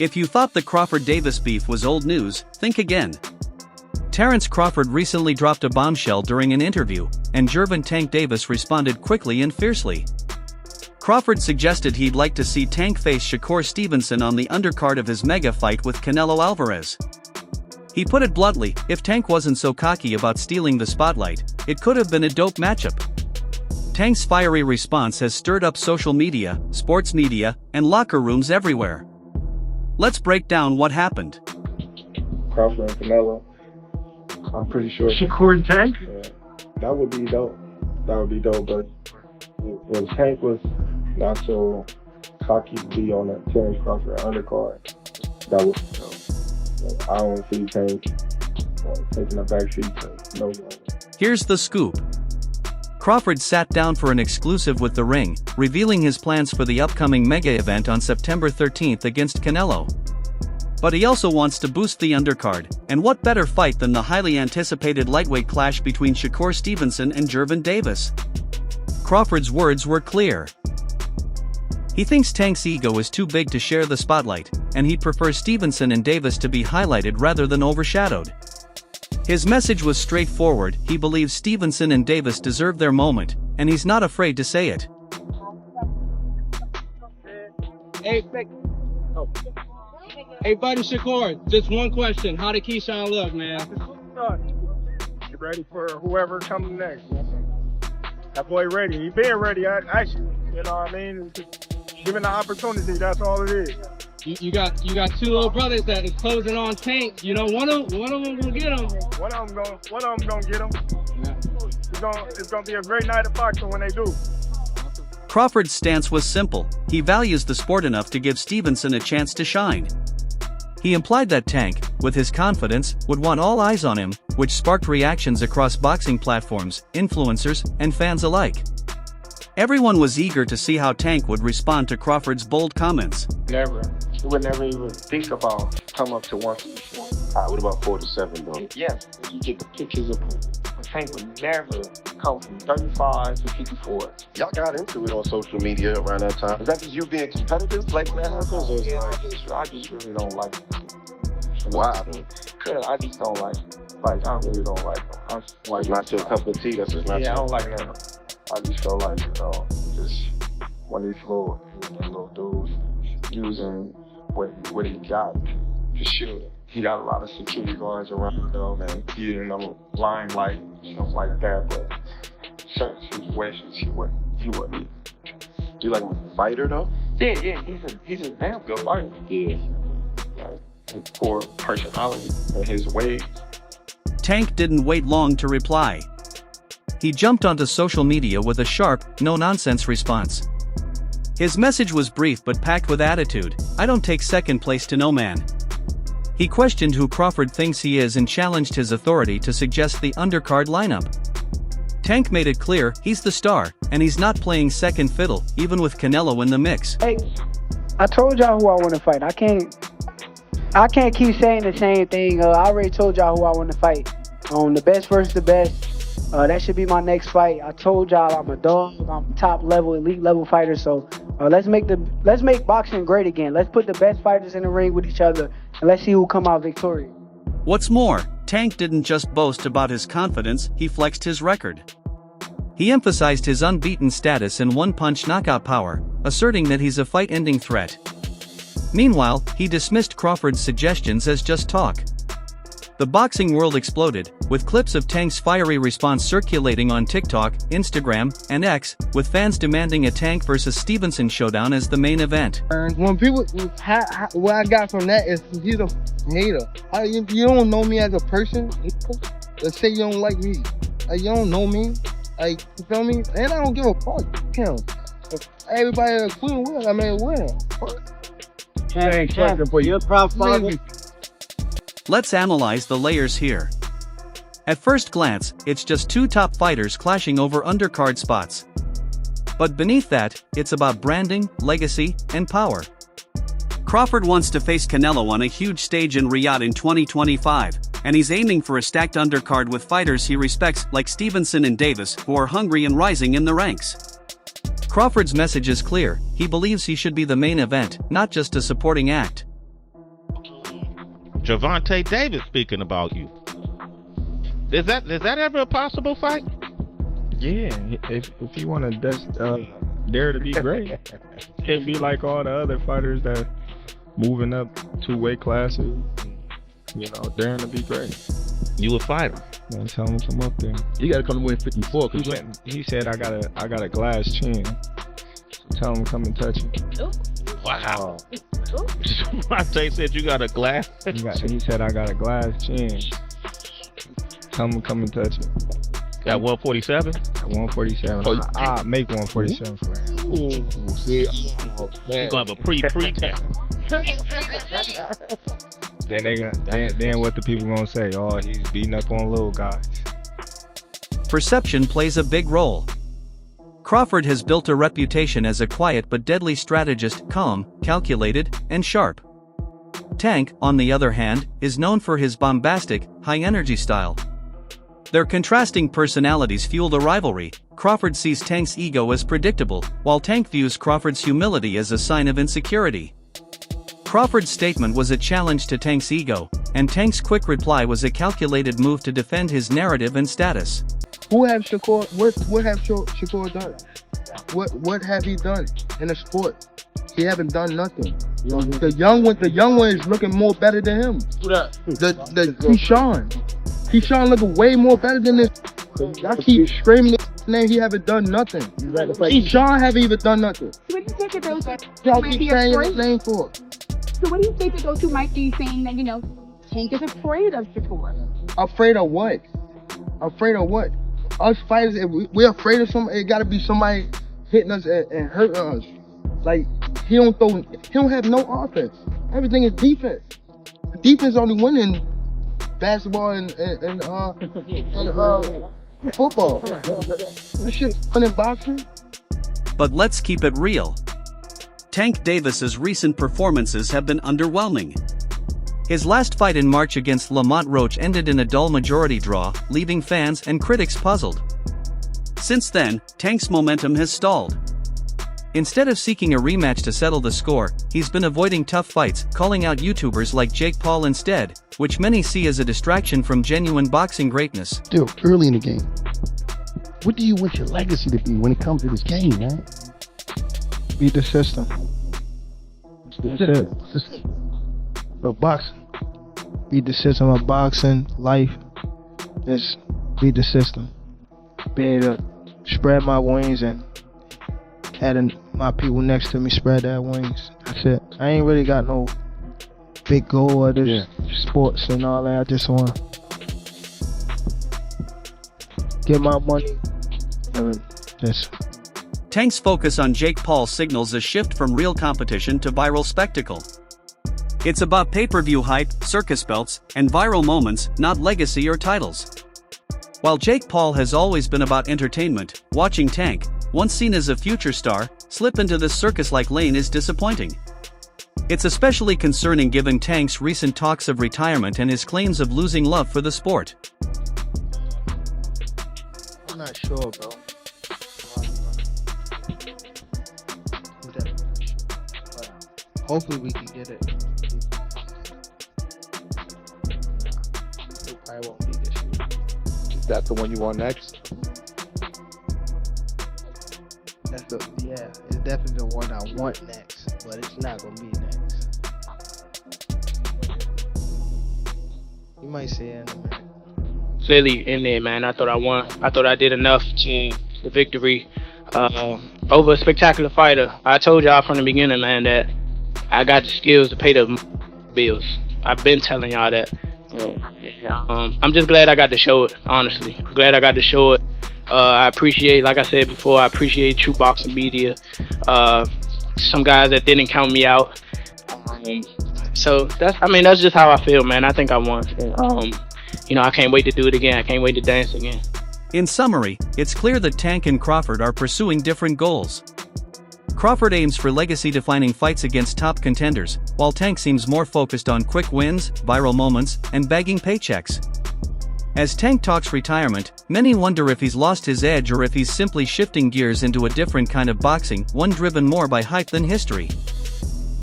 If you thought the Crawford-Davis beef was old news, think again. Terence Crawford recently dropped a bombshell during an interview, and Gervonta Davis responded quickly and fiercely. Crawford suggested he'd like to see Tank face Shakur Stevenson on the undercard of his mega fight with Canelo Alvarez. He put it bluntly, if Tank wasn't so cocky about stealing the spotlight, it could have been a dope matchup. Tank's fiery response has stirred up social media, sports media, and locker rooms everywhere. Let's break down what happened. Crawford and Canelo. I'm pretty sure. Shakur and Tank? Yeah, that would be dope. That would be dope, but when Tank was not so cocky to be on that Terence Crawford undercard, that was dope. I don't see Tank taking a backseat to no one. Here's the scoop. Crawford sat down for an exclusive with The Ring, revealing his plans for the upcoming mega event on September 13th against Canelo. But he also wants to boost the undercard, and what better fight than the highly anticipated lightweight clash between Shakur Stevenson and Gervonta Davis? Crawford's words were clear. He thinks Tank's ego is too big to share the spotlight, and he'd prefer Stevenson and Davis to be highlighted rather than overshadowed. His message was straightforward, he believes Stevenson and Davis deserve their moment, and he's not afraid to say it. Hey, buddy Shakur, just one question. How did Keyshawn look, man? You ready for whoever comes next? That boy ready. He been ready, actually. You know what I mean? Given the opportunity, that's all it is. You got two little brothers that is closing on Tank. You know, one of them gonna get him. One of them gonna get him. Yeah. It's gonna be a great night of boxing when they do. Crawford's stance was simple. He values the sport enough to give Stevenson a chance to shine. He implied that Tank, with his confidence, would want all eyes on him, which sparked reactions across boxing platforms, influencers, and fans alike. Everyone was eager to see how Tank would respond to Crawford's bold comments. Never. We would never even think about come up to 154. What about 47 though? Yes, you get the pictures of Tank would never come from 35 to 54. Y'all got into it on social media around that time. Is that just you being competitive like that happens? Or is Yeah, I just really don't like it. Wow. Cause I just don't I really don't like them. Like not your cup of tea, that's just not I your... don't like them. I just feel like, just one of these little dudes using what he got to shoot. He got a lot of security guards around him and he in the limelight, stuff like that, but certain situations he wouldn't. Do you like him as a fighter though? Yeah, he's a damn good fighter. Yeah. Like, poor personality and his ways. Tank didn't wait long to reply. He jumped onto social media with a sharp, no-nonsense response. His message was brief but packed with attitude. I don't take second place to no man. He questioned who Crawford thinks he is and challenged his authority to suggest the undercard lineup. Tank made it clear he's the star, and he's not playing second fiddle, even with Canelo in the mix. Hey, I told y'all who I want to fight. I can't keep saying the same thing. I already told y'all who I want to fight. The best versus the best. That should be my next fight. I told y'all I'm a dog. I'm top level, elite level fighter. So let's make boxing great again. Let's put the best fighters in the ring with each other, and let's see who come out victorious. What's more, Tank didn't just boast about his confidence, he flexed his record. He emphasized his unbeaten status and one-punch knockout power, asserting that he's a fight-ending threat. Meanwhile, he dismissed Crawford's suggestions as just talk. The boxing world exploded, with clips of Tank's fiery response circulating on TikTok, Instagram, and X, with fans demanding a Tank vs. Stevenson showdown as the main event. When people, what I got from that is he's a hater. You don't know me as a person. Let's say you don't like me. You don't know me. You feel me? And I don't give a fuck. Him. Everybody that's including Will, I mean, Will. Tank, question for you. Proud father. Let's analyze the layers here. At first glance, it's just two top fighters clashing over undercard spots. But beneath that, it's about branding, legacy, and power. Crawford wants to face Canelo on a huge stage in Riyadh in 2025, and he's aiming for a stacked undercard with fighters he respects like Stevenson and Davis, who are hungry and rising in the ranks. Crawford's message is clear, he believes he should be the main event, not just a supporting act. Gervonta Davis speaking about you. Is that ever a possible fight? Yeah, if you want to dare to be great, it'd be like all the other fighters that moving up 2 weight classes, daring to be great. You a fighter. Man, tell him to come up there. You gotta come to win 54. He said I got a glass chin. So tell him to come and touch it. Wow. Gervonta said you got a glass. He said I got a glass chin. Tell him to come and touch it. Got 147? 147. I'll make 147 for him. Ooh, see, You're gonna have a pre-count. Then what the people gonna say? Oh, he's beating up on little guys. Perception plays a big role. Crawford has built a reputation as a quiet but deadly strategist, calm, calculated, and sharp. Tank, on the other hand, is known for his bombastic, high-energy style. Their contrasting personalities fuel the rivalry. Crawford sees Tank's ego as predictable, while Tank views Crawford's humility as a sign of insecurity. Crawford's statement was a challenge to Tank's ego, and Tank's quick reply was a calculated move to defend his narrative and status. Who have Shakur? What have Shakur done? What have he done in the sport? He haven't done nothing. The young one is looking more better than him. The Keyshawn looking way more better than this. I keep screaming his name. He haven't done nothing. Keyshawn haven't even done nothing. What do you think of those Y'all might keep be saying afraid? his name for? So what do you think of those who might be saying that, Tank is afraid of Shakur? Afraid of what? Afraid of what? Us fighters, if we're afraid of somebody, it gotta be somebody hitting us and hurting us. Like, he don't have no offense. Everything is defense. Defense only winning basketball and football. That shit's fun in boxing. But let's keep it real. Tank Davis's recent performances have been underwhelming. His last fight in March against Lamont Roach ended in a dull majority draw, leaving fans and critics puzzled. Since then, Tank's momentum has stalled. Instead of seeking a rematch to settle the score, he's been avoiding tough fights, calling out YouTubers like Jake Paul instead, which many see as a distraction from genuine boxing greatness. Still early in the game. What do you want your legacy to be when it comes to this game, man? Beat the system. That's it. But boxing. Beat the system of boxing, life. Just beat the system. Be able to spread my wings and having my people next to me spread their wings. That's it. I ain't really got no big goal of this sports and all that. I just want to get my money and just. Tank's focus on Jake Paul signals a shift from real competition to viral spectacle. It's about pay-per-view hype, circus belts, and viral moments, not legacy or titles. While Jake Paul has always been about entertainment, watching Tank, once seen as a future star, slip into this circus-like lane is disappointing. It's especially concerning given Tank's recent talks of retirement and his claims of losing love for the sport. I'm not sure, bro. Hopefully we can get it. It probably won't be this year. Is that the one you want next? It's definitely the one I want next, but it's not gonna be next. You might say it in a minute. Clearly in there, man. I thought I won. I thought I did enough to the victory over a spectacular fighter. I told y'all from the beginning, man, that I got the skills to pay the bills. I've been telling y'all that. I'm just glad I got to show it, honestly. I'm glad I got to show it. I appreciate, like I said before, I appreciate True Boxing Media. Some guys that didn't count me out. So that's just how I feel, man. I think I won. I can't wait to do it again. I can't wait to dance again. In summary, it's clear that Tank and Crawford are pursuing different goals. Crawford aims for legacy-defining fights against top contenders, while Tank seems more focused on quick wins, viral moments, and bagging paychecks. As Tank talks retirement, many wonder if he's lost his edge or if he's simply shifting gears into a different kind of boxing, one driven more by hype than history.